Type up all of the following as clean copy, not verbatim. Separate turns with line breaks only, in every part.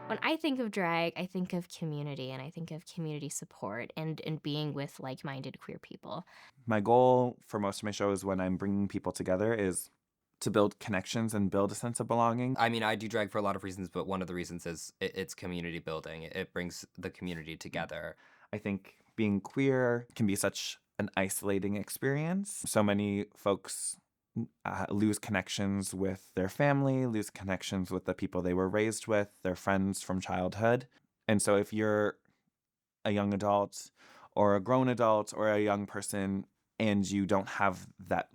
When I think of drag, I think of community and I think of community support and being with like-minded queer people.
My goal for most of my shows when I'm bringing people together is to build connections and build a sense of belonging.
I mean, I do drag for a lot of reasons, but one of the reasons is it's community building. It brings the community together.
I think being queer can be such an isolating experience. So many folks lose connections with their family, lose connections with the people they were raised with, their friends from childhood. And so if you're a young adult or a grown adult or a young person and you don't have that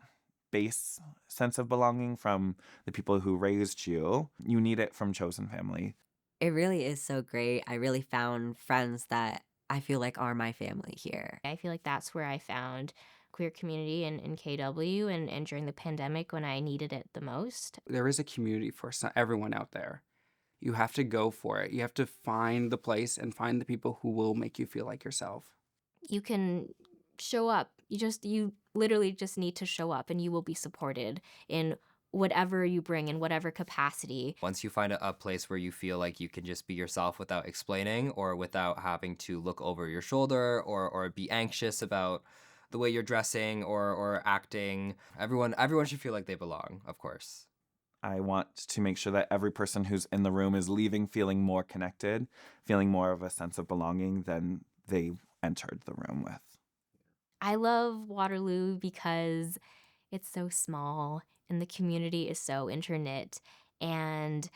base sense of belonging from the people who raised you, you need it from chosen family.
It really is so great. I really found friends that I feel like are my family here.
I feel like that's where I found queer community in KW and during the pandemic when I needed it the most.
There is a community for everyone out there. You have to go for it. You have to find the place and find the people who will make you feel like yourself.
You can show up. You literally just need to show up and you will be supported in whatever you bring in whatever capacity.
Once you find a place where you feel like you can just be yourself without explaining or without having to look over your shoulder or be anxious about the way you're dressing or acting, everyone should feel like they belong, of course.
I want to make sure that every person who's in the room is leaving feeling more connected, feeling more of a sense of belonging than they entered the room with.
I love Waterloo because it's so small and the community is so interknit and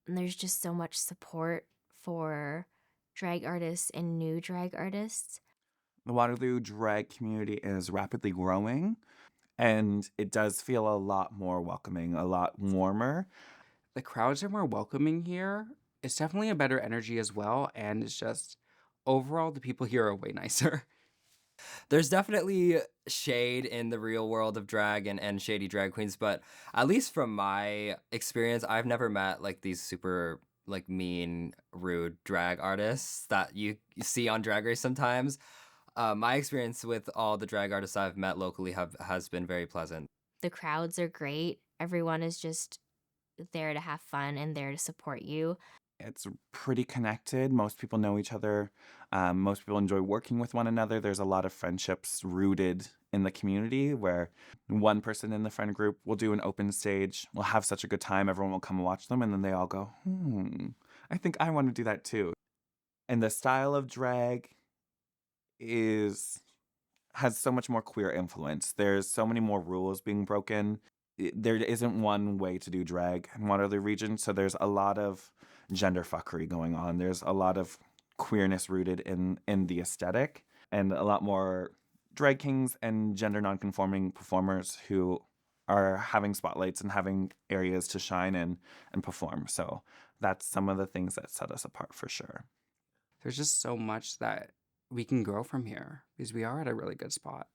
there's just so much support for drag artists and new drag artists.
The Waterloo drag community is rapidly growing, and it does feel a lot more welcoming, a lot warmer.
The crowds are more welcoming here. It's definitely a better energy as well, and it's just overall the people here are way nicer.
There's definitely shade in the real world of drag and shady drag queens, but at least from my experience, I've never met like these super like mean, rude drag artists that you see on Drag Race sometimes. My experience with all the drag artists I've met locally has been very pleasant.
The crowds are great. Everyone is just there to have fun and there to support you.
It's pretty connected. Most people know each other. Most people enjoy working with one another. There's a lot of friendships rooted in the community where one person in the friend group will do an open stage, will have such a good time, everyone will come and watch them, and then they all go, I think I want to do that too. And the style of drag has so much more queer influence. There's so many more rules being broken. There isn't one way to do drag in Waterloo Region, so there's a lot of gender fuckery going on. There's a lot of queerness rooted in the aesthetic, and a lot more drag kings and gender nonconforming performers who are having spotlights and having areas to shine in and perform. So that's some of the things that set us apart for sure.
There's just so much that we can grow from here because we are at a really good spot.